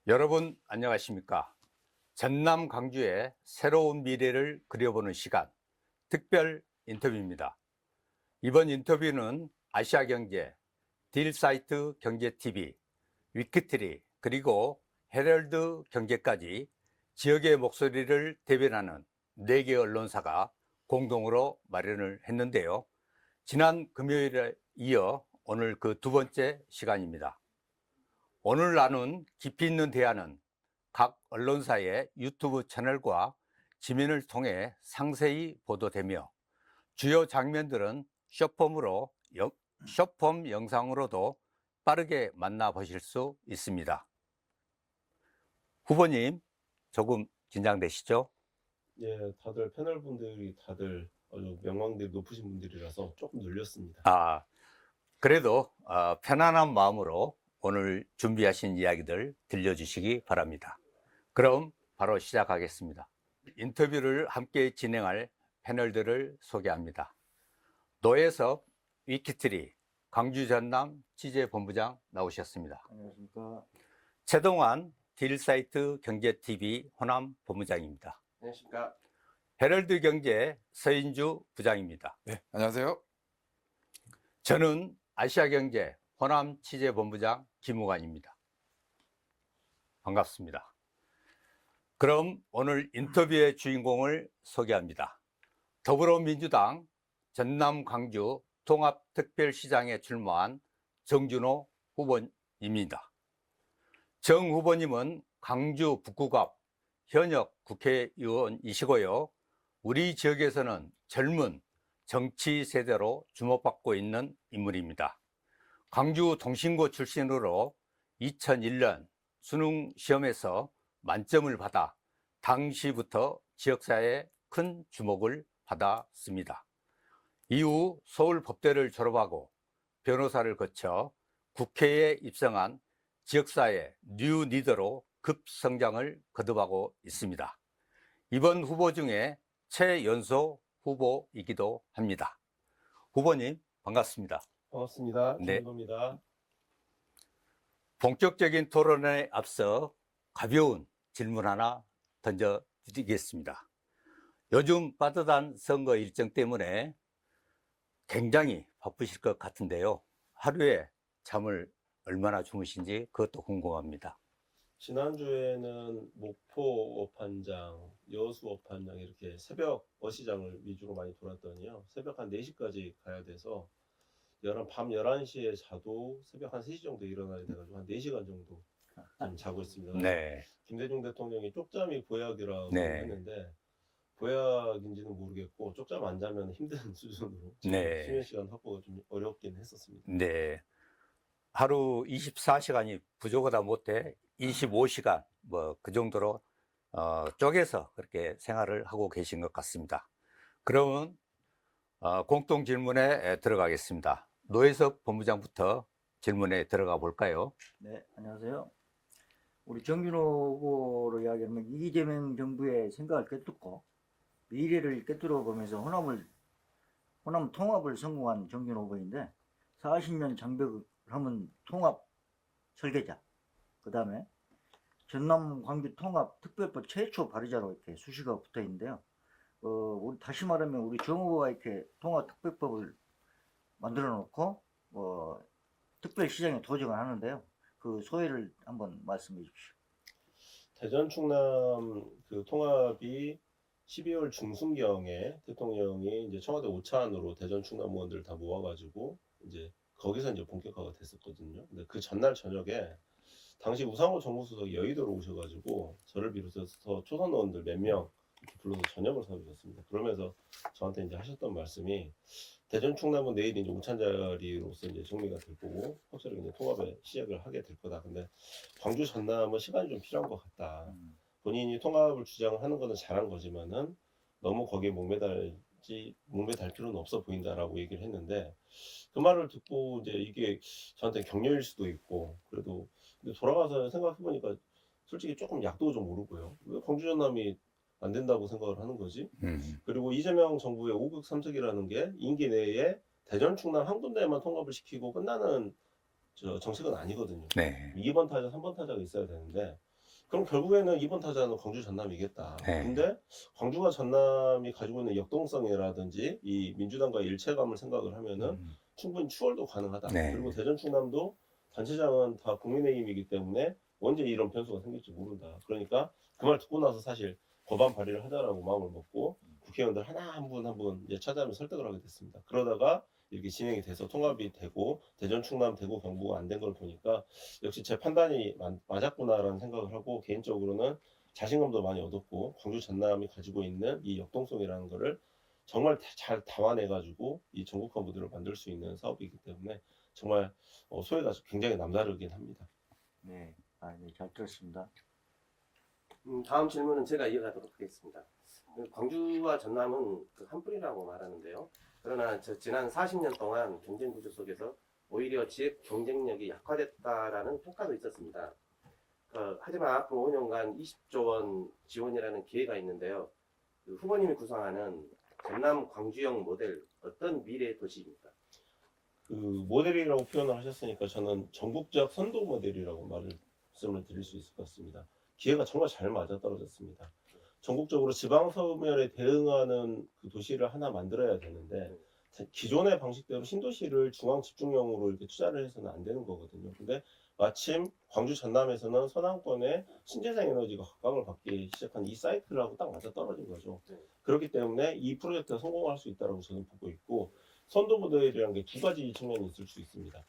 여러분 안녕하십니까? 전남 광주의 새로운 미래를 그려보는 시간, 특별 인터뷰입니다. 이번 인터뷰는 아시아경제, 딜사이트 경제TV, 위키트리, 그리고 헤럴드 경제까지 지역의 목소리를 대변하는 4개 언론사가 공동으로 마련을 했는데요. 지난 금요일에 이어 오늘 그 두 번째 시간입니다. 오늘 나눈 깊이 있는 대화는 각 언론사의 유튜브 채널과 지면을 통해 상세히 보도되며 주요 장면들은 숏폼 영상으로도 빠르게 만나보실 수 있습니다. 후보님, 조금 긴장되시죠? 예, 다들 패널 분들이 다들 아주 명망들이 높으신 분들이라서 조금 놀렸습니다. 그래도 편안한 마음으로 오늘 준비하신 이야기들 들려주시기 바랍니다. 그럼 바로 시작하겠습니다. 인터뷰를 함께 진행할 패널들을 소개합니다. 노혜섭 위키트리 광주 전남 취재본부장 나오셨습니다. 안녕하십니까. 최동환 딜사이트 경제TV 호남 본부장입니다. 안녕하십니까. 헤럴드 경제 서인주 부장입니다. 네, 안녕하세요. 저는 아시아경제 호남 취재본부장 김우관입니다. 반갑습니다. 그럼 오늘 인터뷰의 주인공을 소개합니다. 더불어민주당 전남 광주 통합특별시장에 출마한 정준호 후보님입니다. 정 후보님은 광주 북구갑 현역 국회의원이시고요. 우리 지역에서는 젊은 정치 세대로 주목받고 있는 인물입니다. 광주 동신고 출신으로 2001년 수능 시험에서 만점을 받아 당시부터 지역사회에 큰 주목을 받았습니다. 이후 서울법대를 졸업하고 변호사를 거쳐 국회에 입성한 지역사회 뉴 리더로 급성장을 거듭하고 있습니다. 이번 후보 중에 최연소 후보이기도 합니다. 후보님 반갑습니다. 반갑습니다. 네. 김은호입니다. 본격적인 토론에 앞서 가벼운 질문 하나 던져드리겠습니다. 요즘 빠듯한 선거 일정 때문에 굉장히 바쁘실 것 같은데요. 하루에 잠을 얼마나 주무신지 그것도 궁금합니다. 지난주에는 목포 업한장, 여수 업한장 이렇게 새벽 어시장을 위주로 많이 돌았더니요. 새벽 한 4시까지 가야 돼서 밤 11시에 자도 새벽 한 3시 정도에 일어나야 돼가지고 한 4시간 정도 좀 자고 있습니다. 네. 김대중 대통령이 쪽잠이 보약이라고 네. 했는데 보약인지는 모르겠고 쪽잠 안 자면 힘든 수준으로 네. 수면 시간 확보가 좀 어렵긴 했었습니다. 네. 하루 24시간이 부족하다 못해 25시간 그 정도로 쪼개서 그렇게 생활을 하고 계신 것 같습니다. 그러면 공통 질문에 들어가겠습니다. 노혜섭 본부장부터 질문에 들어가 볼까요? 네, 안녕하세요. 우리 정준호 후보로 이야기하면 이재명 정부의 생각을 꿰뚫고 미래를 꿰뚫어 보면서 호남 통합을 성공한 정준호 후보인데 40년 장벽을 하면 통합 설계자, 그 다음에 전남 광주 통합 특별법 최초 발의자로 이렇게 수식어가 붙어 있는데요. 우리 다시 말하면 우리 정 후보가 이렇게 통합 특별법을 만들어 놓고 특별시장에 도전을 하는데요. 그 소회를 한번 말씀해 주십시오. 대전 충남 그 통합이 12월 중순경에 대통령이 이제 청와대 오찬으로 대전 충남 의원들 다 모아가지고 이제 거기서 이제 본격화가 됐었거든요. 근데 그 전날 저녁에 당시 우상호 정무수석이 여의도로 오셔가지고 저를 비롯해서 초선 의원들 몇 명 불러서 저녁을 사주셨습니다. 그러면서 저한테 이제 하셨던 말씀이 대전 충남은 내일 이제 오찬 자리로서 이제 정리가 될 거고 확실하게 이제 통합의 시작을 하게 될 거다. 근데 광주 전남은 시간이 좀 필요한 것 같다. 본인이 통합을 주장하는 거는 잘한 거지만은 너무 거기에 목매달 필요는 없어 보인다라고 얘기를 했는데 그 말을 듣고 이제 이게 저한테 격려일 수도 있고 그래도 돌아가서 생각해 보니까 솔직히 조금 약도 좀 오르고요. 왜 광주 전남이 안 된다고 생각을 하는 거지? 그리고 이재명 정부의 5극 3석이라는 게 임기 내에 대전 충남 한 군데만 통합을 시키고 끝나는 정책은 아니거든요. 네. 2번 타자, 3번 타자가 있어야 되는데 그럼 결국에는 이번 타자는 광주 전남이겠다. 네. 근데 광주와 전남이 가지고 있는 역동성이라든지 이 민주당과의 일체감을 생각을 하면은 충분히 추월도 가능하다. 네. 그리고 대전 충남도 단체장은 다 국민의힘이기 때문에 언제 이런 변수가 생길지 모른다. 그러니까 그 말 듣고 나서 사실 법안 발의를 하자라고 마음을 먹고 국회의원들 하나 한 분 한 분 이제 찾아가며 설득을 하게 됐습니다. 그러다가 이렇게 진행이 돼서 통합이 되고 대전 충남 대구 경북가 안 된 걸 보니까 역시 제 판단이 맞았구나라는 생각을 하고 개인적으로는 자신감도 많이 얻었고 광주 전남이 가지고 있는 이 역동성이라는 거를 정말 잘 담아내가지고 이 전국화 무대를 만들 수 있는 사업이기 때문에 정말 소회가 굉장히 남다르긴 합니다. 네, 네, 잘 들었습니다. 다음 질문은 제가 이어가도록 하겠습니다. 광주와 전남은 한 뿌리라고 말하는데요. 그러나 지난 40년 동안 경쟁 구조 속에서 오히려 지역 경쟁력이 약화됐다라는 평가도 있었습니다. 하지만 앞으로 5년간 20조 원 지원이라는 기회가 있는데요. 후보님이 구상하는 전남 광주형 모델 어떤 미래 도시입니까? 그 모델이라고 표현을 하셨으니까 저는 전국적 선도 모델이라고 말씀을 드릴 수 있을 것 같습니다. 기회가 정말 잘 맞아떨어졌습니다. 전국적으로 지방 소멸에 대응하는 그 도시를 하나 만들어야 되는데 기존의 방식대로 신도시를 중앙 집중형으로 이렇게 투자를 해서는 안 되는 거거든요. 근데 마침 광주 전남에서는 서남권에 신재생 에너지가 각광을 받기 시작한 이 사이클하고 딱 맞아떨어진 거죠. 그렇기 때문에 이 프로젝트가 성공할 수 있다고 저는 보고 있고 선도 모델이라는 게 두 가지 측면이 있을 수 있습니다.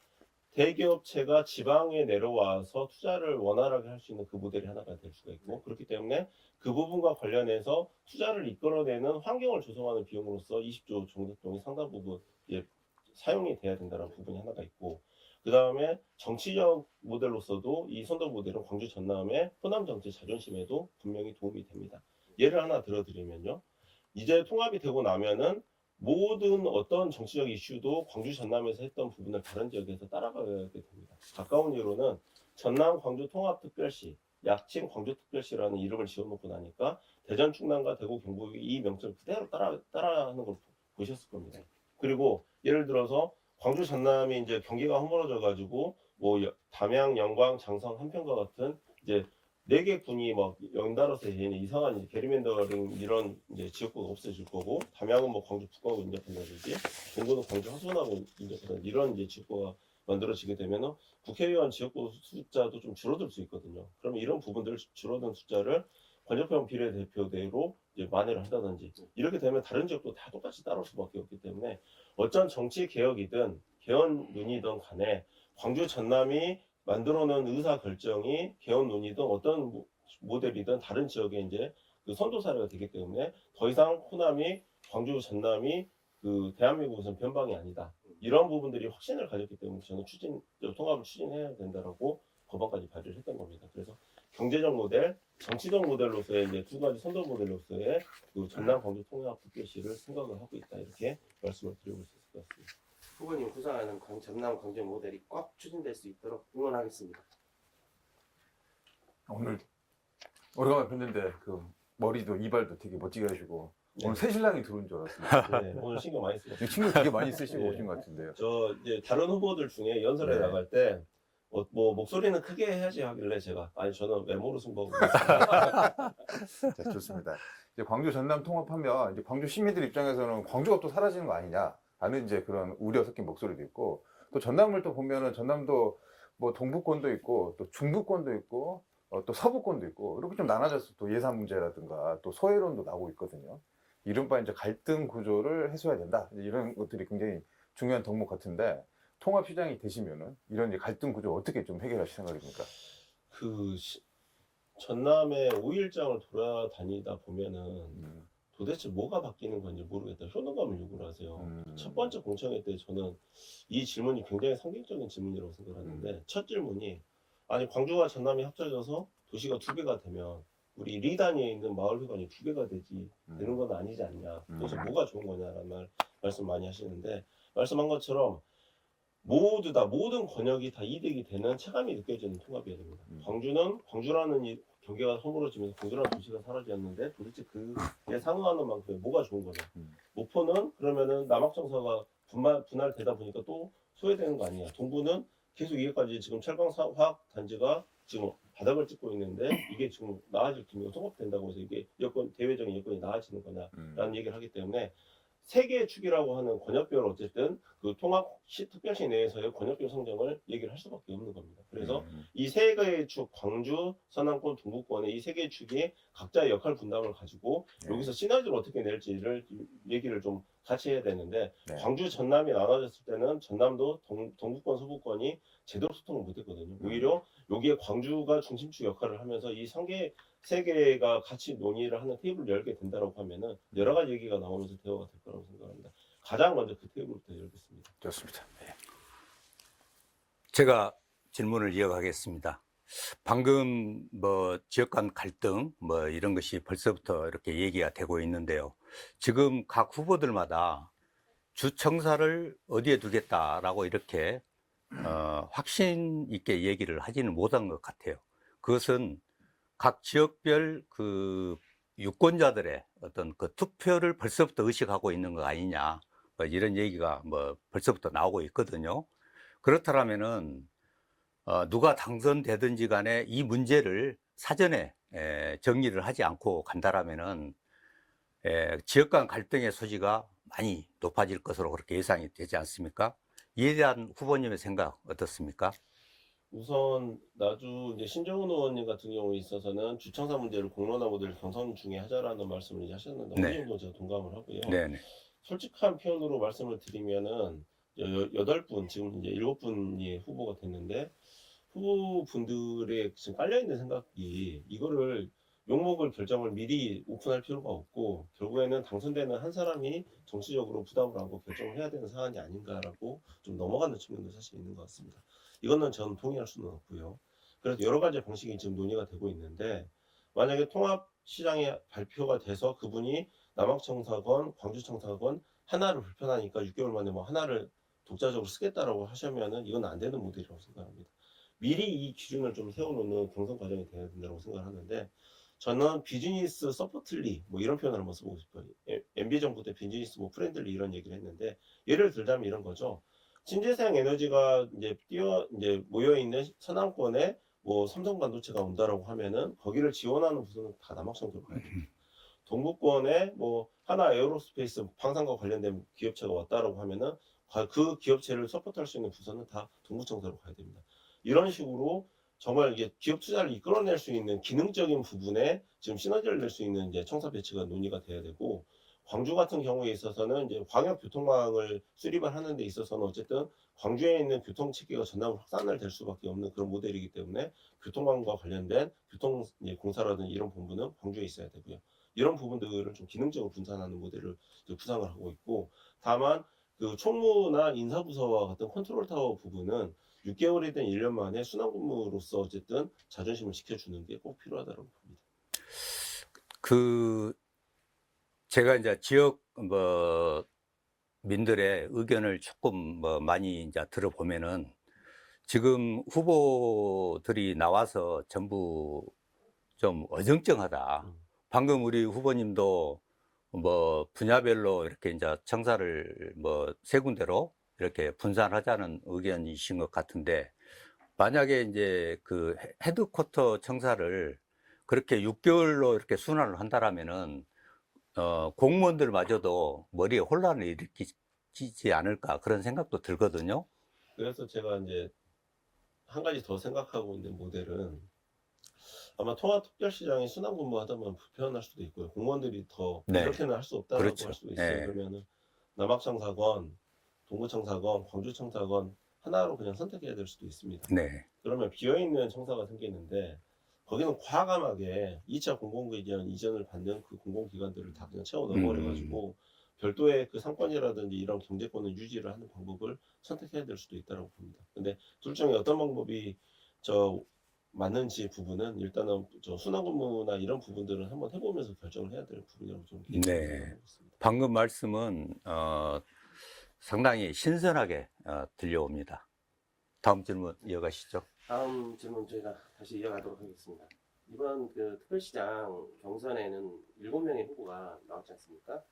대기업체가 지방에 내려와서 투자를 원활하게 할 수 있는 그 모델이 하나가 될 수가 있고 그렇기 때문에 그 부분과 관련해서 투자를 이끌어내는 환경을 조성하는 비용으로서 20조 정도 상당 부분 사용이 돼야 된다는 부분이 하나가 있고 그 다음에 정치적 모델로서도 이 선도 모델은 광주 전남의 호남 정치 자존심에도 분명히 도움이 됩니다. 예를 하나 들어드리면요. 이제 통합이 되고 나면은 모든 어떤 정치적 이슈도 광주 전남에서 했던 부분을 다른 지역에서 따라가게 됩니다. 가까운 예로는 전남 광주 통합특별시, 약칭 광주특별시라는 이름을 지어놓고 나니까 대전 충남과 대구 경북이 이 명칭을 그대로 따라하는 걸 보셨을 겁니다. 그리고 예를 들어서 광주 전남이 이제 경기가 허물어져 가지고 뭐 담양, 영광, 장성, 한평과 같은 이제 4개 군이 막 연달아서 있는 이상한 게리맨더링 이런 이제 지역구가 없어질 거고 담양은 뭐 광주 북하고 인접한다든지 동구는 광주 하수원하고 인접한다든지 이런 이제 지역구가 만들어지게 되면은 국회의원 지역구 숫자도 좀 줄어들 수 있거든요. 그러면 이런 부분들 줄어든 숫자를 권역형 비례대표대로 이제 만회를 한다든지 이렇게 되면 다른 지역도 다 똑같이 따를 수밖에 없기 때문에 어떤 정치 개혁이든 개헌론이든 간에 광주 전남이 만들어놓은 의사 결정이 개헌론이든 어떤 모델이든 다른 지역에 이제 그 선도 사례가 되기 때문에 더 이상 호남이 광주 전남이 그 대한민국에서는 변방이 아니다. 이런 부분들이 확신을 가졌기 때문에 저는 통합을 추진해야 된다라고 법안까지 발의를 했던 겁니다. 그래서 경제적 모델, 정치적 모델로서의 이제 두 가지 선도 모델로서의 그 전남 광주 통합 특별시를 생각을 하고 있다 이렇게 말씀을 드리고 있을 것 같습니다. 후보님 구상하는 전남 광주 모델이 꼭 추진될 수 있도록 응원하겠습니다. 오늘 오래간만에 뵀는데 그 머리도 이발도 되게 멋지게 하시고 네. 오늘 새 신랑이 들어온 줄 알았습니다. 네, 오늘 신경 많이 쓰고 친구 되게 많이 쓰시고 네. 오신 것 같은데요. 저 이제 다른 후보들 중에 연설에 네. 나갈 때 뭐 목소리는 크게 해야지 하길래 제가 아니 저는 외모로 승부하고 있습니다. 자, 좋습니다. 이제 광주 전남 통합하면 이제 광주 시민들 입장에서는 광주가 또 사라지는 거 아니냐라는 이제 그런 우려 섞인 목소리도 있고 또 전남을 또 보면은 전남도 뭐 동부권도 있고 또 중부권도 있고 또 서부권도 있고 이렇게 좀 나눠져서 또 예산 문제라든가 또 소외론도 나오고 있거든요. 이른바 이제 갈등 구조를 해소해야 된다. 이런 것들이 굉장히 중요한 덕목 같은데 통합 시장이 되시면은 이런 이제 갈등 구조 어떻게 좀 해결하실 생각입니까? 그 전남의 5일장을 돌아다니다 보면은 도대체 뭐가 바뀌는 건지 모르겠다. 효능감을 요구를 하세요. 첫 번째 공청회 때 저는 이 질문이 굉장히 상징적인 질문이라고 생각하는데 첫 질문이 아니 광주와 전남이 합쳐져서 도시가 2배가 되면 우리 리 단위에 있는 마을회관이 2배가 되는 건 아니지 않냐. 그래서 뭐가 좋은 거냐라는 말씀 많이 하시는데 말씀한 것처럼 모든 권역이 다 이득이 되는 체감이 느껴지는 통합이어야 됩니다. 광주라는 이 경계가 허물어지면서 광주라는 도시가 사라졌는데 도대체 그에 상응하는 만큼의 뭐가 좋은 거냐. 목포는 그러면은 남학정사가 분할되다 보니까 또 소외되는 거 아니냐. 동부는 계속 이게까지 지금 철강 화학 단지가 지금 바닥을 찍고 있는데 이게 지금 나아질 기미가 통합된다고 해서 이게 여건 대외적인 여건이 나아지는 거냐라는 얘기를 하기 때문에 세 개의 축이라고 하는 권역별 어쨌든 그 특별시 내에서의 권역별 성장을 얘기를 할 수밖에 없는 겁니다. 그래서 이 세 개의 축, 광주, 서남권, 동부권의 이 세 개의 축이 각자의 역할 분담을 가지고 네. 여기서 시너지를 어떻게 낼지를 얘기를 좀 같이 해야 되는데 네. 광주, 전남이 나눠졌을 때는 전남도 동부권, 서부권이 제대로 소통을 못했거든요. 오히려 여기에 광주가 중심축 역할을 하면서 이 세 개가 같이 논의를 하는 테이블을 열게 된다고 하면은 여러 가지 얘기가 나오면서 대화가 될 거라고 생각합니다. 가장 먼저 그 테이블부터 열겠습니다. 좋습니다. 네. 제가 질문을 이어가겠습니다. 방금 뭐 지역 간 갈등 뭐 이런 것이 벌써부터 이렇게 얘기가 되고 있는데요. 지금 각 후보들마다 주청사를 어디에 두겠다라고 이렇게 확신 있게 얘기를 하지는 못한 것 같아요. 그것은 각 지역별 그 유권자들의 어떤 그 투표를 벌써부터 의식하고 있는 거 아니냐, 뭐 이런 얘기가 뭐 벌써부터 나오고 있거든요. 그렇다면은 누가 당선되든지 간에 이 문제를 사전에 정리를 하지 않고 간다라면은 지역 간 갈등의 소지가 많이 높아질 것으로 그렇게 예상이 되지 않습니까? 이에 대한 후보님의 생각 어떻습니까? 우선 나주 이제 신정훈 의원님 같은 경우에 있어서는 주청사 문제를 공론화 모델 경선 중에 하자라는 말씀을 이제 하셨는데 네. 어느 정도 제가 동감을 하고요. 네네. 솔직한 표현으로 말씀을 드리면은 8분 지금 이제 7분이 후보가 됐는데 후보분들의 지금 깔려있는 생각이 이거를 용목을 결정을 미리 오픈할 필요가 없고 결국에는 당선되는 한 사람이 정치적으로 부담을 하고 결정을 해야 되는 사안이 아닌가라고 좀 넘어가는 측면도 사실 있는 것 같습니다. 이거는 저는 동의할 수는 없고요. 그래서 여러 가지 방식이 지금 논의가 되고 있는데 만약에 통합시장이 발표가 돼서 그분이 남학청사건, 광주청사건 하나를 불편하니까 6개월 만에 뭐 하나를 독자적으로 쓰겠다라고 하시면은 이건 안 되는 모델이라고 생각합니다. 미리 이 기준을 좀 세워놓는 경선 과정이 돼야 된다고 생각하는데 저는 비즈니스 서포틀리 뭐 이런 표현을 한번 써보고 싶어요. MB 정부 때 비즈니스 뭐 프렌들리 이런 얘기를 했는데 예를 들자면 이런 거죠. 신재생 에너지가 이제 모여 있는 서남권에 뭐 삼성 반도체가 온다라고 하면은 거기를 지원하는 부서는 다 남학청으로 가야 됩니다. 동부권에 뭐 하나 에어로스페이스 방산과 관련된 기업체가 왔다라고 하면은 그 기업체를 서포트할 수 있는 부서는 다 동부청사로 가야 됩니다. 이런 식으로 정말 이게 기업 투자를 이끌어낼 수 있는 기능적인 부분에 지금 시너지를 낼 수 있는 이제 청사 배치가 논의가 돼야 되고 광주 같은 경우에 있어서는 이제 광역 교통망을 수립을 하는 데 있어서는 어쨌든 광주에 있는 교통 체계가 전남으로 확산을 될 수밖에 없는 그런 모델이기 때문에 교통망과 관련된 교통 공사라든지 이런 본부는 광주에 있어야 되고요. 이런 부분들을 좀 기능적으로 분산하는 모델을 구상을 하고 있고 다만 그 총무나 인사부서와 같은 컨트롤 타워 부분은 6개월이든 1년 만에 순환근무로서 어쨌든 자존심을 지켜주는 게 꼭 필요하다고 봅니다. 그 제가 이제 지역 뭐 민들의 의견을 조금 뭐 많이 이제 들어보면은 지금 후보들이 나와서 전부 좀 어정쩡하다. 방금 우리 후보님도 뭐 분야별로 이렇게 이제 청사를 뭐 세 군데로 이렇게 분산하자는 의견이신 것 같은데 만약에 이제 그 헤드쿼터 청사를 그렇게 6개월로 이렇게 순환을 한다라면은 공무원들마저도 머리에 혼란을 일으키지 않을까 그런 생각도 들거든요. 그래서 제가 이제 한 가지 더 생각하고 있는 모델은 아마 통합특별시장이 순환근무하다 보면 불편할 수도 있고요. 공무원들이 더 네. 이렇게는 할 수 없다고 그렇죠. 할 수도 있어요. 네. 그러면은 남학청사건, 동구청사건, 광주청사건 하나로 그냥 선택해야 될 수도 있습니다. 네. 그러면 비어있는 청사가 생기는데 거기는 과감하게 2차 공공기관 이전을 받는 그 공공기관들을 다 그냥 채워 넣어버려가지고 별도의 그 상권이라든지 이런 경제권을 유지를 하는 방법을 선택해야 될 수도 있다고 봅니다. 근데 둘 중에 어떤 방법이 맞는지 부분은 일단은 순환근무나 이런 부분들은 한번 해보면서 결정을 해야 될 부분이라고 좀 생각하고 있습니다. 방금 말씀은 상당히 신선하게 들려옵니다. 다음 질문 이어가시죠. 다음 질문 저희가 다시 이어가도록 하겠습니다. 이번 그 특별시장 경선에는 7명의 후보가 나왔지 않습니까?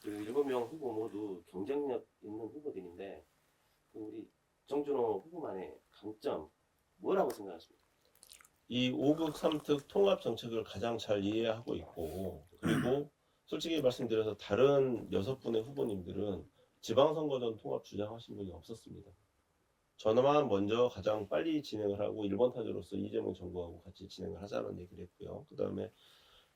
그 7명 후보 모두 경쟁력 있는 후보들인데 그 우리 정준호 후보만의 강점 뭐라고 생각하십니까? 이 5극 3특 통합 정책을 가장 잘 이해하고 있고, 그리고 솔직히 말씀드려서 다른 6분의 후보님들은 지방선거전 통합 주장하신 분이 없었습니다. 저만 먼저 가장 빨리 진행을 하고 1번 타자로서 이재명 정부하고 같이 진행을 하자는 얘기를 했고요. 그 다음에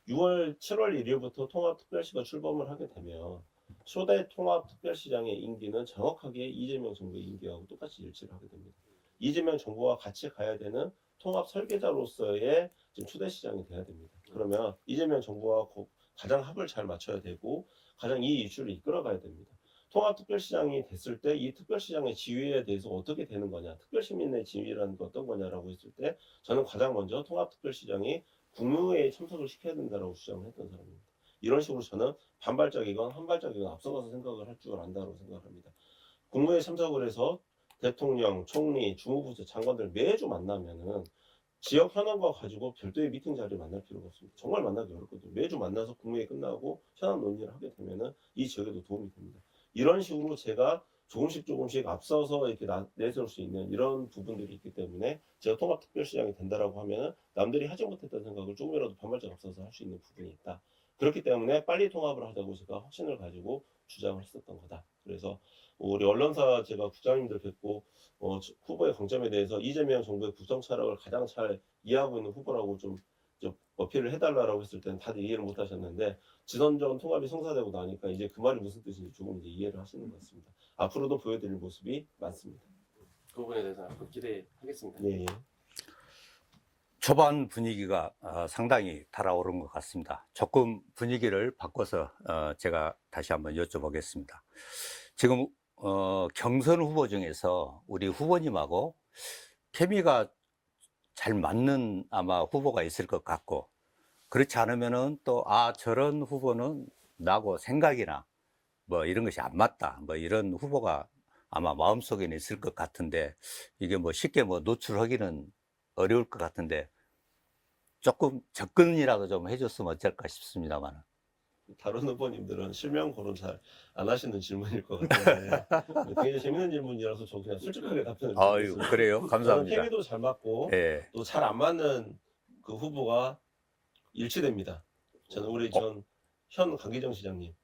7월 1일부터 통합특별시가 출범을 하게 되면 초대 통합특별시장의 임기는 정확하게 이재명 정부의 임기하고 똑같이 일치를 하게 됩니다. 이재명 정부와 같이 가야 되는 통합 설계자로서의 지금 초대시장이 돼야 됩니다. 그러면 이재명 정부와 가장 합을 잘 맞춰야 되고 가장 이 이슈를 이끌어가야 됩니다. 통합특별시장이 됐을 때 이 특별시장의 지위에 대해서 어떻게 되는 거냐, 특별시민의 지위라는 게 어떤 거냐라고 했을 때 저는 가장 먼저 통합특별시장이 국무회의에 참석을 시켜야 된다라고 주장을 했던 사람입니다. 이런 식으로 저는 반발적이건 한발적이건 앞서가서 생각을 할 줄 안다고 생각합니다. 국무회의에 참석을 해서 대통령, 총리, 주무부처 장관들 매주 만나면은 지역 현안과 가지고 별도의 미팅 자리를 만날 필요가 없습니다. 정말 만나기 어렵거든요. 매주 만나서 국무회의 끝나고 현안 논의를 하게 되면은 이 지역에도 도움이 됩니다. 이런 식으로 제가 조금씩 앞서서 이렇게 내세울 수 있는 이런 부분들이 있기 때문에 제가 통합특별시장이 된다라고 하면은 남들이 하지 못했던 생각을 조금이라도 반발적 앞서서 할 수 있는 부분이 있다. 그렇기 때문에 빨리 통합을 하자고 제가 확신을 가지고 주장을 했었던 거다. 그래서 우리 언론사 제가 국장님들 뵙고 후보의 강점에 대해서 이재명 정부의 국정 철학을 가장 잘 이해하고 있는 후보라고 좀 어필을 해달라고 했을 때는 다들 이해를 못 하셨는데 지선전 통합이 성사되고 나니까 이제 그 말이 무슨 뜻인지 조금 이제 이해를 하시는 것 같습니다. 앞으로도 보여드릴 모습이 많습니다. 그 부분에 대해서 앞으로 기대하겠습니다. 예, 예. 초반 분위기가 상당히 달아오른 것 같습니다. 조금 분위기를 바꿔서 제가 다시 한번 여쭤보겠습니다. 지금 경선 후보 중에서 우리 후보님하고 케미가 잘 맞는 아마 후보가 있을 것 같고, 그렇지 않으면은 또 저런 후보는 나하고 생각이나 뭐 이런 것이 안 맞다, 뭐 이런 후보가 아마 마음속에는 있을 것 같은데, 이게 뭐 쉽게 뭐 노출하기는 어려울 것 같은데 조금 접근이라도 좀 해줬으면 어쩔까 싶습니다만. 다른 후보님들은 실명 거론 잘 안 하시는 질문일 것 같은데 굉장히 재밌는 질문이라서 저 그냥 솔직하게 답변을 아유, 드리겠습니다. 그래요? 저는 감사합니다. 케미도 잘 맞고 예. 또 잘 안 맞는 그 후보가 일치됩니다. 저는 우리 현 강기정 시장님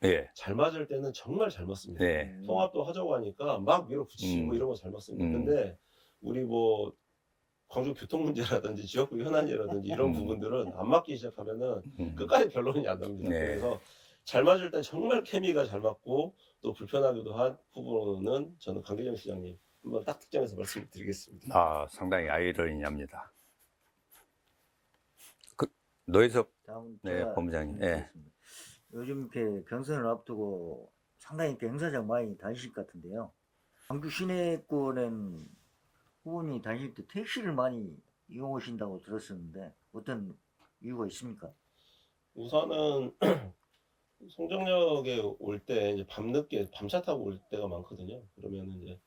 예. 잘 맞을 때는 정말 잘 맞습니다. 네. 통합도 하자고 하니까 막 밀어붙이고 이런 거 잘 맞습니다. 근데 우리 뭐 광주 교통 문제라든지 지역구 현안이라든지 이런 부분들은 안 맞기 시작하면은 끝까지 결론이 안 납니다. 네. 그래서 잘 맞을 때 정말 케미가 잘 맞고 또 불편하기도 한 후보는 저는 강기정 시장님 한번 딱 특정해서 말씀드리겠습니다. 상당히 아이러니합니다. 노혜섭 다음 네, 제가 본부장님. 예. 드리겠습니다. 요즘 이렇게 경선을 앞두고 상당히 이렇게 행사장 많이 다니실 것 같은데요. 광주 시내권엔 후보님이 다닐 때 택시를 많이 이용하신다고 들었었는데 어떤 이유가 있습니까? 우선은 송정역에 올 때 이제 밤늦게 밤차 타고 올 때가 많거든요. 그러면 이제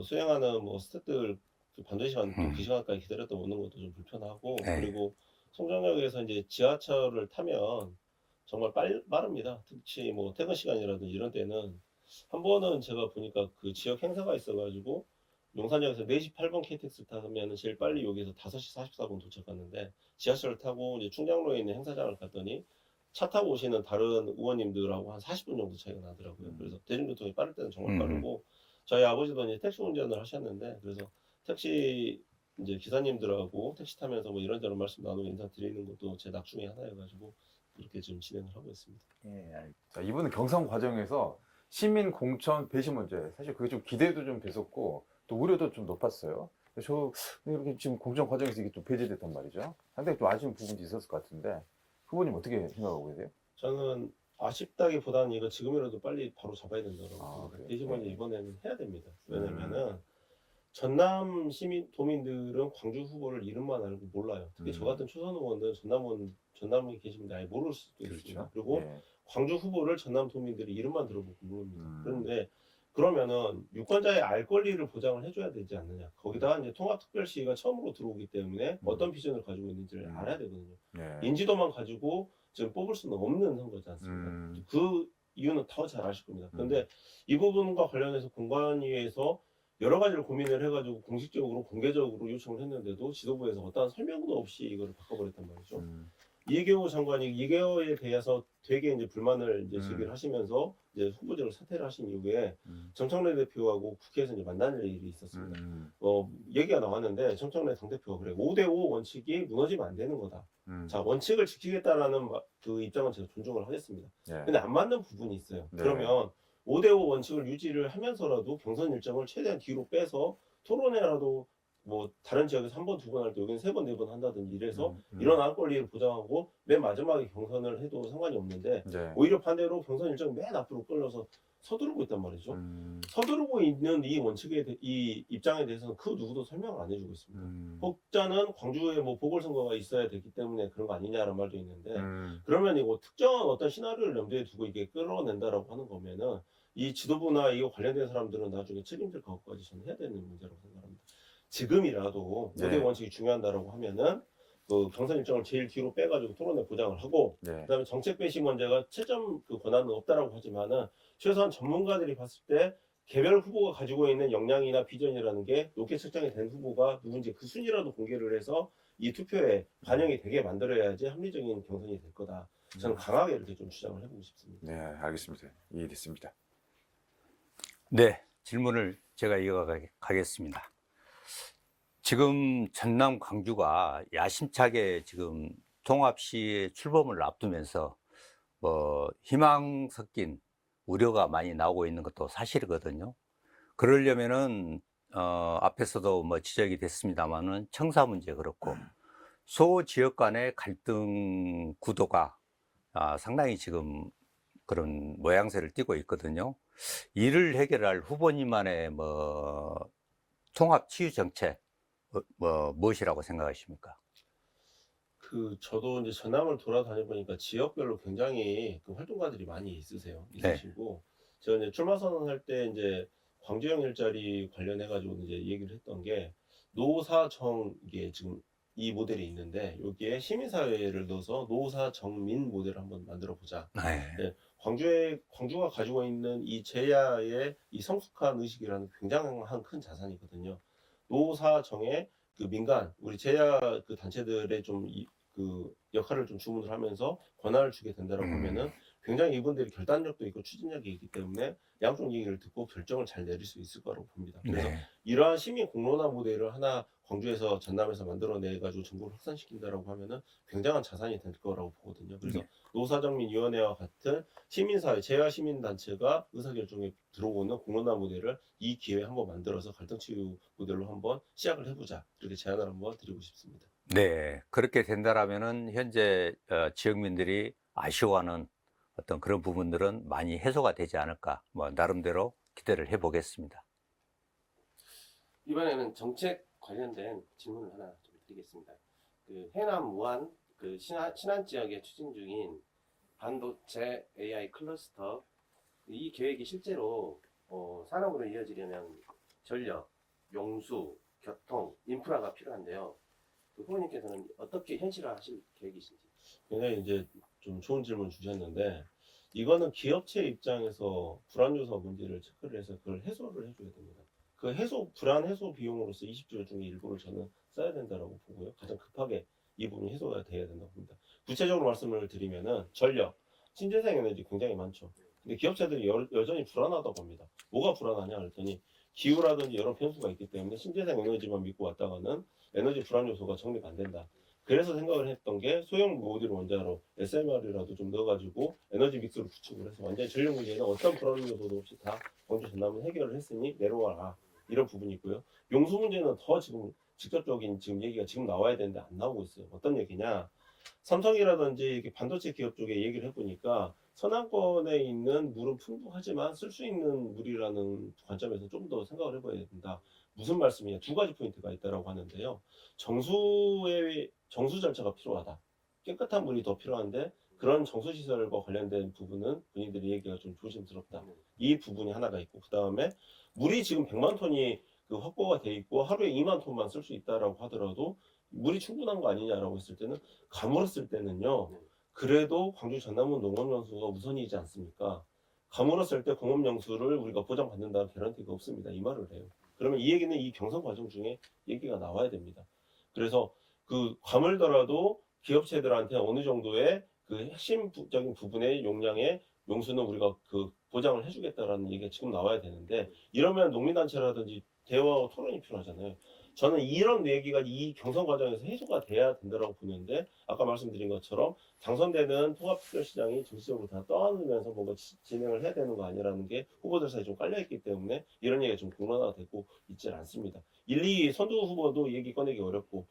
수행하는 뭐 스태프들 반두 시간 또 그 시간까지 기다렸다 오는 것도 좀 불편하고 네. 그리고 송정역에서 이제 지하철을 타면 정말 빠릅니다. 특히 뭐 퇴근 시간이라든지 이런 때는 한 번은 제가 보니까 그 지역 행사가 있어가지고 용산역에서 4시 8분 KTX 타면 제일 빨리 여기서 5시 44분 도착하는데 지하철을 타고 이제 충장로에 있는 행사장을 갔더니 차 타고 오시는 다른 의원님들하고 한 40분 정도 차이가 나더라고요. 그래서 대중교통이 빠를 때는 정말 빠르고 저희 아버지도 이제 택시 운전을 하셨는데 그래서 택시 이제 기사님들하고 택시 타면서 뭐 이런저런 말씀 나누고 인사 드리는 것도 제 낙 중에 하나여가지고 그렇게 지금 진행을 하고 있습니다. 예, 자, 이분은 경선 과정에서 시민 공천 배시 문제, 사실 그게 좀 기대도 좀 됐었고 또 우려도 좀 높았어요. 저 이렇게 지금 공천 과정에서 이게 좀 배제됐단 말이죠. 상당히 좀 아쉬운 부분도 있었을 것 같은데 후보님 어떻게 생각하고 계세요? 저는 아쉽다기보다는 이거 지금이라도 빨리 바로 잡아야 된다고 생각합니다. 그래요? 대신에 네. 이번에는 해야 됩니다. 왜냐면은 전남 시민도민들은 광주 후보를 이름만 알고 몰라요. 특히 저 같은 초선 의원들은 전남에 계시는데 아예 모를 수도 있습니다. 그리고 예. 광주 후보를 전남 도민들이 이름만 들어보고 모릅니다. 그런데 그러면은 유권자의 알 권리를 보장을 해줘야 되지 않느냐. 거기다가 이제 통합특별시가 처음으로 들어오기 때문에 어떤 비전을 가지고 있는지를 알아야 되거든요. 예. 인지도만 가지고 지금 뽑을 수는 없는 선거지 않습니까? 그 이유는 더 잘 아실 겁니다. 그런데 이 부분과 관련해서 공관위에서 여러 가지를 고민을 해가지고 공식적으로 공개적으로 요청을 했는데도 지도부에서 어떠한 설명도 없이 이걸 바꿔버렸단 말이죠. 이계호 장관이 이계호에 대해서 되게 이제 불만을 이제 제기를 하시면서 이제 후보자로 사퇴를 하신 이후에 정청래 대표하고 국회에서 이제 만나는 일이 있었습니다. 얘기가 나왔는데 정청래 당대표가 그래 5대5 원칙이 무너지면 안 되는 거다. 자, 원칙을 지키겠다라는 그 입장은 제가 존중을 하겠습니다. 네. 근데 안 맞는 부분이 있어요. 네. 그러면 5대5 원칙을 유지를 하면서라도 경선 일정을 최대한 뒤로 빼서 토론회라도 뭐 다른 지역에서 한 번, 두 번 할 때 여기는 세 번, 네 번 한다든지 이래서 이런 안 권리를 보장하고 맨 마지막에 경선을 해도 상관이 없는데 네. 오히려 반대로 경선 일정 맨 앞으로 끌려서 서두르고 있단 말이죠. 서두르고 있는 이 원칙에 이 입장에 대해서는 그 누구도 설명을 안 해주고 있습니다. 혹자는 광주에 뭐 보궐선거가 있어야 되기 때문에 그런 거 아니냐라는 말도 있는데 그러면 이거 특정한 어떤 시나리오를 염두에 두고 이게 끌어낸다라고 하는 거면은 이 지도부나 이거 관련된 사람들은 나중에 책임질 것까지 저는 해야 되는 문제라고 생각합니다. 지금이라도 네. 5대 원칙이 중요하다라고 하면은 그 경선 일정을 제일 뒤로 빼가지고 토론회 보장을 하고 네. 그다음에 정책 배시 문제가 채점 그 권한은 없다라고 하지만은 최소한 전문가들이 봤을 때 개별 후보가 가지고 있는 역량이나 비전이라는 게 높게 측정이 된 후보가 누군지 그 순위라도 공개를 해서 이 투표에 반영이 되게 만들어야지 합리적인 경선이 될 거다. 저는 강하게 이렇게 좀 주장을 해보고 싶습니다. 네, 알겠습니다. 이해됐습니다. 네, 질문을 제가 이어가겠습니다. 지금 전남 광주가 야심차게 지금 통합시의 출범을 앞두면서 뭐 희망 섞인 우려가 많이 나오고 있는 것도 사실이거든요. 그러려면은 앞에서도 뭐 지적이 됐습니다만은 청사 문제 그렇고 소 지역 간의 갈등 구도가 상당히 지금 그런 모양새를 띠고 있거든요. 이를 해결할 후보님만의 뭐 통합 치유 정책 무엇이라고 생각하십니까? 저도 이제 전남을 돌아다녀 보니까 지역별로 굉장히 그 활동가들이 많이 있으시고 제가 이제 출마 선언할 때 이제 광주형 일자리 관련해 가지고 이제 얘기를 했던 게 노사정 이게 지금 이 모델이 있는데 여기에 시민사회를 넣어서 노사정민 모델을 한번 만들어 보자. 네. 광주가 가지고 있는 이 제야의 이 성숙한 의식이라는 굉장한 큰 자산이거든요. 노사정의 그 민간 우리 제야 그 단체들의 좀 그 역할을 좀 주문을 하면서 권한을 주게 된다라고 하면은 굉장히 이분들이 결단력도 있고 추진력이 있기 때문에 양쪽 얘기를 듣고 결정을 잘 내릴 수 있을 거라고 봅니다. 그래서 네. 이러한 시민 공론화 모델을 하나 광주에서 전남에서 만들어내 가지고 전국을 확산시킨다라고 하면은 굉장한 자산이 될 거라고 보거든요. 그래서 노사정민위원회와 같은 시민사회 제야 시민단체가 의사결정에 들어오는 공론화 모델을 이 기회에 한번 만들어서 갈등치유 모델로 한번 시작을 해보자 이렇게 제안을 한번 드리고 싶습니다. 네, 그렇게 된다라면은 현재 지역민들이 아쉬워하는 어떤 그런 부분들은 많이 해소가 되지 않을까, 뭐 나름대로 기대를 해보겠습니다. 이번에는 정책 관련된 질문을 하나 좀 드리겠습니다. 그 해남 우한 그 신안 지역에 추진 중인 반도체 AI 클러스터 이 계획이 실제로 산업으로 이어지려면 전력, 용수, 교통, 인프라가 필요한데요. 그 후보님께서는 어떻게 현실화하실 계획이신지? 굉장히 이제 좀 좋은 질문 주셨는데 이거는 기업체 입장에서 불안 요소 문제를 체크를 해서 그걸 해소를 해줘야 됩니다. 그 불안 해소 비용으로서 20조 중에 일부를 저는 써야 된다라고 보고요. 가장 급하게 이 부분이 해소가 돼야 된다고 봅니다. 구체적으로 말씀을 드리면은 전력, 신재생 에너지 굉장히 많죠. 근데 기업체들이 여전히 불안하다고 합니다. 뭐가 불안하냐 그랬더니 기후라든지 여러 변수가 있기 때문에 신재생 에너지만 믿고 왔다가는 에너지 불안 요소가 정리가 안 된다. 그래서 생각을 했던 게 소형 모듈 원자로 SMR이라도 좀 넣어가지고 에너지 믹스를 구축을 해서 완전히 전력 문제는 어떤 불안 요소도 없이 다 광주 전남은 해결을 했으니 내려와라 이런 부분이 있고요. 용수 문제는 더 지금 직접적인 지금 얘기가 지금 나와야 되는데 안 나오고 있어요. 어떤 얘기냐? 삼성이라든지 이렇게 반도체 기업 쪽에 얘기를 해보니까 서남권에 있는 물은 풍부하지만 쓸 수 있는 물이라는 관점에서 좀 더 생각을 해봐야 된다. 무슨 말씀이냐? 두 가지 포인트가 있다라고 하는데요. 정수 절차가 필요하다. 깨끗한 물이 더 필요한데 그런 정수 시설과 관련된 부분은 본인들이 얘기가 좀 조심스럽다. 이 부분이 하나가 있고 그 다음에 물이 지금 100만 톤이 그 확보가 돼 있고 하루에 2만 톤만 쓸 수 있다라고 하더라도 물이 충분한 거 아니냐라고 했을 때는 가물었을 때는요. 그래도 광주 전남은 농업연수가 우선이지 않습니까? 감으로쓸 때 공업용수를 우리가 보장받는다는 개런티가 없습니다. 이 말을 해요. 그러면 이 얘기는 이 경선 과정 중에 얘기가 나와야 됩니다. 그래서 그 과물더라도 기업체들한테 어느 정도의 그 핵심적인 부분의 용량의 용수는 우리가 그 보장을 해주겠다라는 얘기가 지금 나와야 되는데, 이러면 농민단체라든지 대화와 토론이 필요하잖아요. 저는 이런 얘기가 이 경선 과정에서 해소가 돼야 된다고 보는데, 아까 말씀드린 것처럼 당선되는 통합특별시장이 정치적으로 다 떠안으면서 뭔가 진행을 해야 되는 거 아니라는 게 후보들 사이에 좀 깔려있기 때문에 이런 얘기가 좀 공론화가 되고 있지 않습니다. 1, 2 선두 후보도 얘기 꺼내기 어렵고,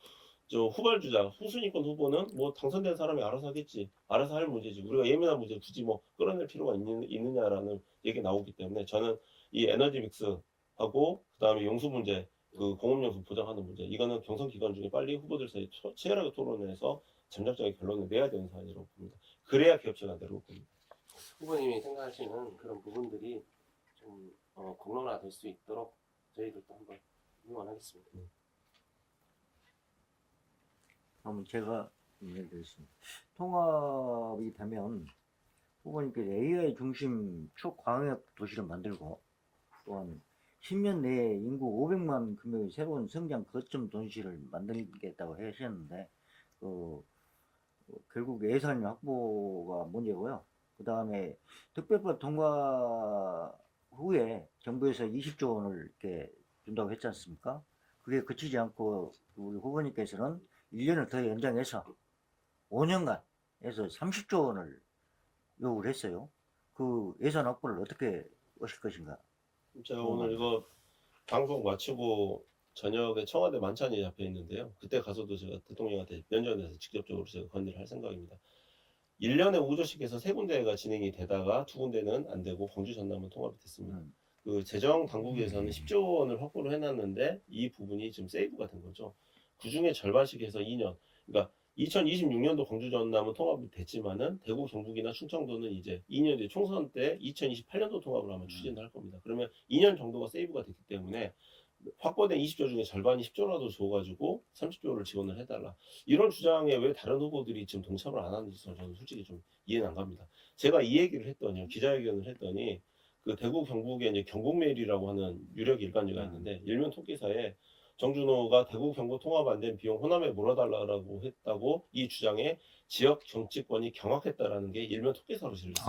저 후발주자, 후순위권 후보는 뭐 당선된 사람이 알아서 하겠지, 알아서 할 문제지, 우리가 예민한 문제 굳이 뭐 끌어낼 필요가 있느냐라는 얘기 나오기 때문에, 저는 이 에너지 믹스하고 그다음에 용수 문제, 그 공업용수 보장하는 문제, 이거는 경선 기간 중에 빨리 후보들 사이에 치열하게 토론해서 잠정적인 결론을 내야 되는 사안이라고 봅니다. 그래야 기업체가 내려올 겁니다. 후보님이 생각하시는 그런 부분들이 좀 공론화될 수 있도록 저희들도 한번 응원하겠습니다. 그러면 제가 얘기를 드리겠습니다. 통합이 되면 후보님께서 AI 중심 초광역 도시를 만들고, 또한 10년 내에 인구 500만 금액의 새로운 성장 거점 도시를 만들겠다고 하셨는데, 결국 예산 확보가 문제고요. 그 다음에 특별법 통과 후에 정부에서 20조 원을 이렇게 준다고 했지 않습니까? 그게 그치지 않고 우리 후보님께서는 1년을 더 연장해서 5년간 해서 30조 원을 요구를 했어요. 그 예산 확보를 어떻게 하실 것인가? 제가 오늘 이거 방송 마치고 저녁에 청와대 만찬이 잡혀 있는데요. 그때 가서도 제가 대통령한테 면전에서 직접적으로 제가 건의를 할 생각입니다. 1년에 5조씩 해서 3군데가 진행이 되다가 2군데는 안 되고 광주 전남은 통합이 됐습니다. 그 재정 당국에서는 10조 원을 확보를 해놨는데 이 부분이 지금 세이브가 된 거죠. 그 중에 절반씩 해서 2년. 그러니까 2026년도 광주 전남은 통합이 됐지만은 대구 경북이나 충청도는 이제 2년 뒤에 총선 때 2028년도 통합을 아마 추진을 할 겁니다. 그러면 2년 정도가 세이브가 됐기 때문에 확보된 20조 중에 절반이 10조라도 줘가지고 30조를 지원을 해달라. 이런 주장에 왜 다른 후보들이 지금 동참을 안 하는지 저는 솔직히 좀 이해는 안 갑니다. 제가 이 얘기를 했더니, 기자회견을 했더니, 그 대구 경북에 이제 경북메일이라고 하는 유력 일간지가 있는데, 일면 토끼사에 정준호가 대구 경북 통합 안 된 비용 호남에 물어달라고 했다고 이 주장에 지역 정치권이 경악했다라는 게 일면 토끼사로 실렸습니다.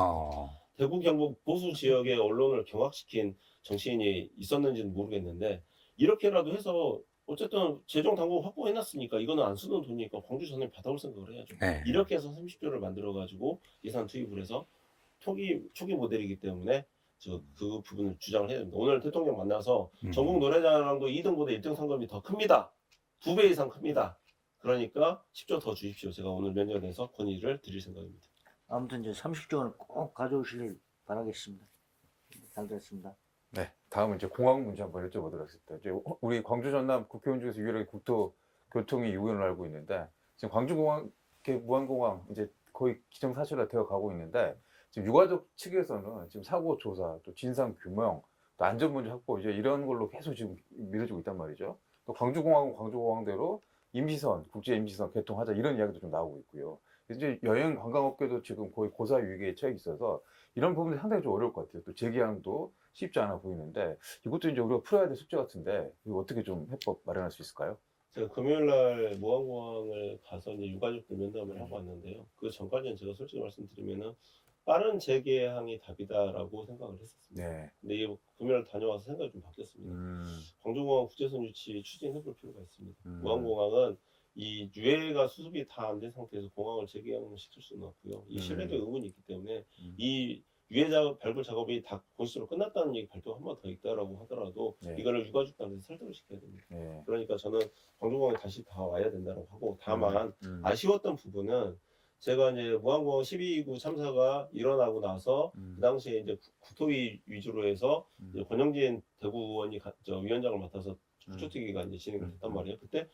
대구 경북 보수 지역의 언론을 경악시킨 정치인이 있었는지는 모르겠는데, 이렇게라도 해서 어쨌든 재정 당국 확보해놨으니까 이거는 안 쓰는 돈이니까 광주 전에 받아올 생각을 해야죠. 네. 이렇게 해서 30조를 만들어가지고 예산 투입을 해서 초기 모델이기 때문에 그 부분을 주장을 해야 됩니다. 오늘 대통령 만나서 전국 노래자랑도 2등보다 1등 상금이 더 큽니다. 2배 이상 큽니다. 그러니까 10조 더 주십시오. 제가 오늘 면전에서 건의를 드릴 생각입니다. 아무튼 이제 30조 원을 꼭 가져오시길 바라겠습니다. 잘 들었습니다. 네, 다음은 이제 공항 문제 한번 여쭤보도록 하겠습니다. 이제 우리 광주 전남 국회의원 중에서 유일하게 국토교통위 의원을 알고 있는데, 지금 광주공항, 무안공항 이제 거의 기정사실화 되어 가고 있는데, 지금 유가족 측에서는 지금 사고 조사, 또 진상 규명, 또 안전 문제 확보 이제 이런 걸로 계속 지금 밀어주고 있단 말이죠. 또 광주공항은 광주공항대로 임시선, 국제 임시선 개통하자 이런 이야기도 좀 나오고 있고요. 이제 여행 관광업계도 지금 거의 고사 위기에 처해 있어서 이런 부분이 상당히 좀 어려울 것 같아요. 또 재개항도 쉽지 않아 보이는데, 이것도 이제 우리가 풀어야 될 숙제 같은데, 이거 어떻게 좀 해법 마련할 수 있을까요? 제가 금요일날 무안공항을 가서 이제 유가족들 면담을 하고 왔는데요. 그 전까지는 제가 솔직히 말씀드리면은 빠른 재개항이 답이다라고 생각을 했었습니다. 네. 근데 이게 금요일 다녀와서 생각이 좀 바뀌었습니다. 광주공항 국제선 유치 추진해볼 필요가 있습니다. 무안공항은 이 유해가 수습이 다 안 된 상태에서 공항을 재개항시킬 수는 없고요. 이 신뢰도 의문이 있기 때문에 이 유해 작업, 발굴 작업이 다 공식적으로 끝났다는 얘기 발표가 한 번 더 있다라고 하더라도 네. 이거를 유가족들한테 설득을 시켜야 됩니다. 네. 그러니까 저는 광주공항에 다시 다 와야 된다고 하고, 다만 아쉬웠던 부분은 제가 이제 무안공항 12구 참사가 일어나고 나서 그 당시에 이제 국토위 위주로 해서 이제 권영진 대구의원이 위원장을 맡아서 국토특위가 이제 진행이 됐단 말이에요. 그때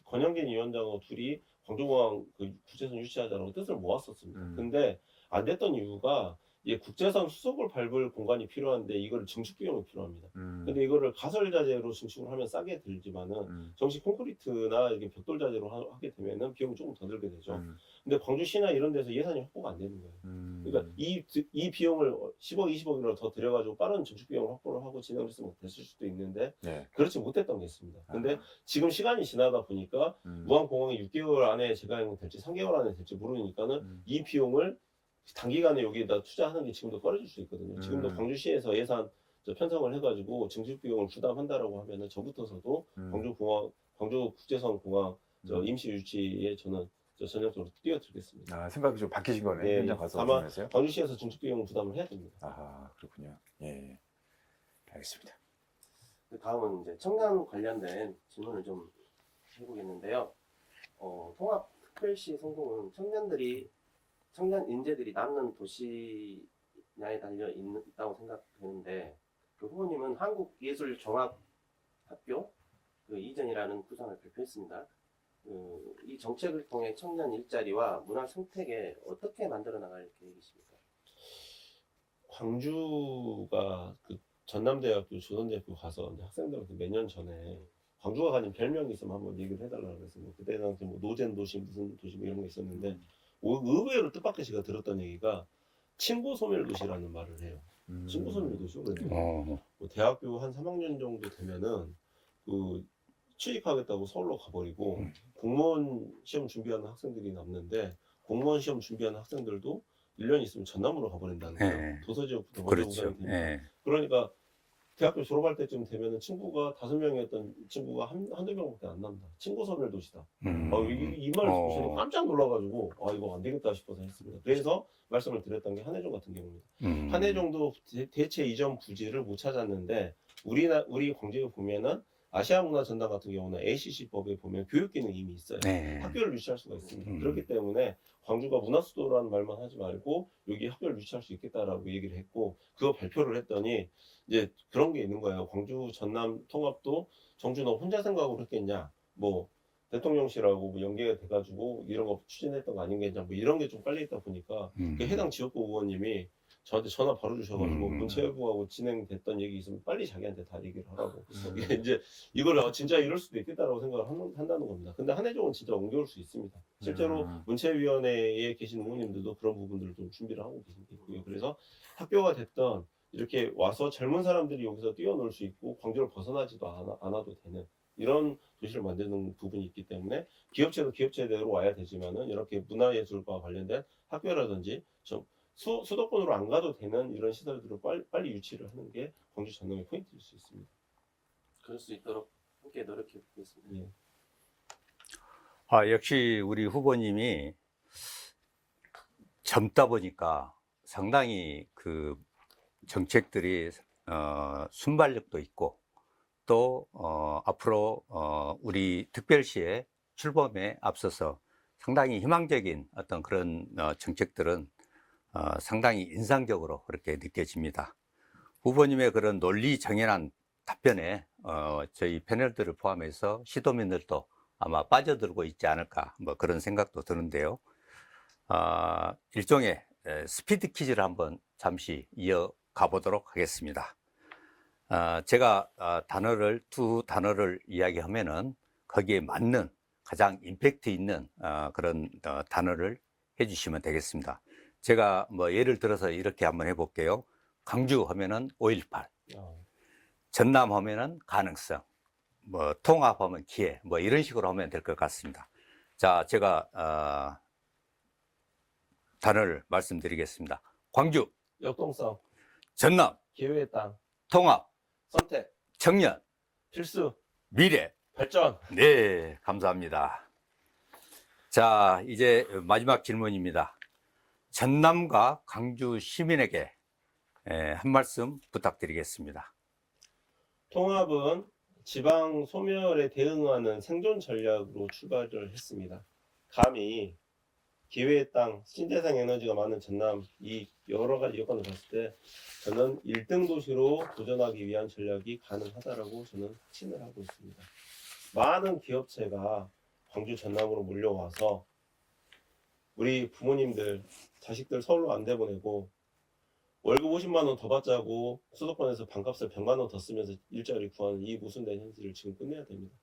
권영진 위원장하고 둘이 광주공항 그 국제선 유치하자라고 뜻을 모았었습니다. 근데 안 됐던 이유가 이 국제선 수속을 밟을 공간이 필요한데 이거를 증축 비용이 필요합니다. 음. 근데 이거를 가설 자재로 증축을 하면 싸게 들지만은 정식 콘크리트나 이렇게 벽돌 자재로 하게 되면은 비용이 조금 더 들게 되죠. 근데 광주시나 이런 데서 예산이 확보가 안 되는 거예요. 그러니까 이 비용을 10억, 20억이라도 더 들여가지고 빠른 증축 비용을 확보를 하고 진행을 했으면 됐을 수도 있는데 네. 그렇지 못했던 게 있습니다. 근데 지금 시간이 지나다 보니까 무안공항이 6개월 안에 재가용 될지 3개월 안에 될지 모르니까는 이 비용을 단기간에 여기에다 투자하는 게 지금도 꺼려질 수 있거든요. 지금도 광주시에서 예산 편성을 해가지고 증축 비용을 부담한다라고 하면은 저부터서도 광주 국제선 공항 임시 유치에 저는 전략적으로 뛰어들겠습니다. 아, 생각이 좀 바뀌신 거네. 네, 현장 가서 다만 보면서요. 광주시에서 증축 비용을 부담을 해야 됩니다. 아, 그렇군요. 예. 알겠습니다. 다음은 이제 청년 관련된 질문을 좀 해보겠는데요. 통합특별시 성공은 청년 인재들이 남는 도시냐에 달려 있다고 생각되는데, 그 후보님은 한국예술종합학교 그 이전이라는 구상을 발표했습니다. 이 정책을 통해 청년 일자리와 문화 생태계 어떻게 만들어 나갈 계획이십니까? 광주가 그 전남대학교, 조선대학교 가서 이제 학생들한테 몇 년 전에 광주가 가진 별명이 있으면 한번 얘기를 해달라고 그랬어요. 그때 당시 뭐 노젠 도시, 무슨 도시 뭐 이런 거 있었는데 의외로 뜻밖의 제가 들었던 얘기가 친구 소멸 도시라는 말을 해요. 친구 소멸 도시요. 그래서 뭐 대학교 한 3학년 정도 되면은 그 취직하겠다고 서울로 가버리고 공무원 시험 준비하는 학생들이 남는데 공무원 시험 준비하는 학생들도 1년 있으면 전남으로 가버린다는 거예요. 네. 도서 지역부터 먼저 그렇죠. 우선이 되니까. 예. 그러니까 대학교 졸업할 때쯤 되면은 친구가 5명이었던 친구가 한두 명밖에 안 남다. 친구 소멸 도시다. 이 말을 듣고 깜짝 놀라가지고 이거 안 되겠다 싶어서 했습니다. 그래서 말씀을 드렸던 게 한혜종 같은 경우입니다. 한혜종도 대체 이전 부지를 못 찾았는데 우리 광주에 보면은 아시아문화전당 같은 경우는 ACC법에 보면 교육기능이 이미 있어요. 네. 학교를 유치할 수가 있습니다. 그렇기 때문에 광주가 문화수도라는 말만 하지 말고 여기 학교를 유치할 수 있겠다라고 얘기를 했고 그거 발표를 했더니 이제 그런 게 있는 거예요. 광주 전남 통합도 정주 너 혼자 생각으로 했겠냐? 뭐 대통령실하고 뭐 연계가 돼가지고 이런 거 추진했던 거 아닌겠냐? 뭐 이런 게 좀 깔려 있다 보니까 그 해당 지역구 의원님이 저한테 전화 바로 주셔가지고 문체부하고 진행됐던 얘기 있으면 빨리 자기한테 다 얘기를 하라고. 이게 이제 이걸 진짜 이럴 수도 있겠다라고 생각을 한다는 겁니다. 근데 한혜종은 진짜 옮겨올 수 있습니다. 실제로 문체위원회에 계신 의원님들도 그런 부분들을 좀 준비를 하고 계신 게 있고요. 그래서 학교가 됐던 이렇게 와서 젊은 사람들이 여기서 뛰어놀 수 있고 광주를 벗어나지도 않아도 되는 이런 도시를 만드는 부분이 있기 때문에 기업체도 기업체대로 와야 되지만은 이렇게 문화예술과 관련된 학교라든지 좀 수도권으로 안 가도 되는 이런 시설들을 빨리 유치를 하는 게 광주 전남의 포인트일 수 있습니다. 그럴 수 있도록 함께 노력해 보겠습니다. 예. 역시 우리 후보님이 젊다 보니까 상당히 그 정책들이 순발력도 있고 또 앞으로 우리 특별시의 출범에 앞서서 상당히 희망적인 어떤 그런 정책들은 상당히 인상적으로 그렇게 느껴집니다. 후보님의 그런 논리 정연한 답변에 저희 패널들을 포함해서 시도민들도 아마 빠져들고 있지 않을까 뭐 그런 생각도 드는데요. 일종의 스피드 퀴즈를 한번 잠시 이어가 보도록 하겠습니다. 제가 두 단어를 이야기하면은 거기에 맞는 가장 임팩트 있는 그런 단어를 해주시면 되겠습니다. 제가 뭐 예를 들어서 이렇게 한번 해볼게요. 광주 하면은 5.18, 전남 하면은 가능성, 뭐 통합하면 기회, 뭐 이런 식으로 하면 될 것 같습니다. 자, 제가 단어를 말씀드리겠습니다. 광주, 역동성, 전남, 기회의 땅, 통합, 선택, 청년, 필수, 미래. 발전. 네, 감사합니다. 자, 이제 마지막 질문입니다. 전남과 광주 시민에게 한 말씀 부탁드리겠습니다. 통합은 지방 소멸에 대응하는 생존 전략으로 출발을 했습니다. 감히 기회의 땅, 신재생 에너지가 많은 전남 이 여러 가지 여건을 봤을 때 저는 1등 도시로 도전하기 위한 전략이 가능하다라고 저는 확신을 하고 있습니다. 많은 기업체가 광주 전남으로 몰려와서 우리 부모님들, 자식들 서울로 안 내보내고 월급 50만 원 더 받자고 수도권에서 반값을 100만 원 더 쓰면서 일자리 구하는 이 모순된 현실을 지금 끝내야 됩니다.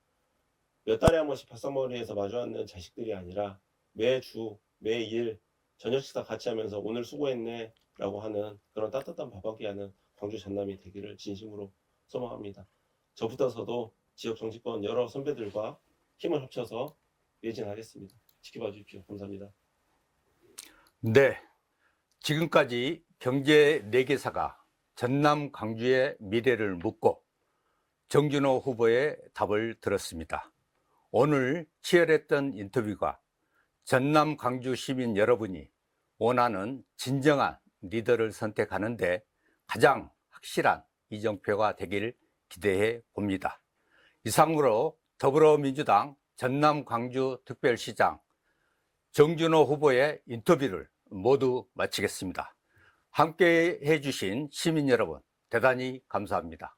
몇 달에 한 번씩 밥상머리에서 마주 앉는 자식들이 아니라 매주, 매일 저녁 식사 같이 하면서 오늘 수고했네 라고 하는 그런 따뜻한 밥 한 끼 하는 광주 전남이 되기를 진심으로 소망합니다. 저부터서도 지역 정치권 여러 선배들과 힘을 합쳐서 매진하겠습니다. 지켜봐 주십시오. 감사합니다. 네, 지금까지 경제 4개사가 전남 광주의 미래를 묻고 정준호 후보의 답을 들었습니다. 오늘 치열했던 인터뷰가 전남 광주 시민 여러분이 원하는 진정한 리더를 선택하는데 가장 확실한 이정표가 되길 기대해 봅니다. 이상으로 더불어민주당 전남 광주 특별시장 정준호 후보의 인터뷰를 모두 마치겠습니다. 함께 해주신 시민 여러분, 대단히 감사합니다.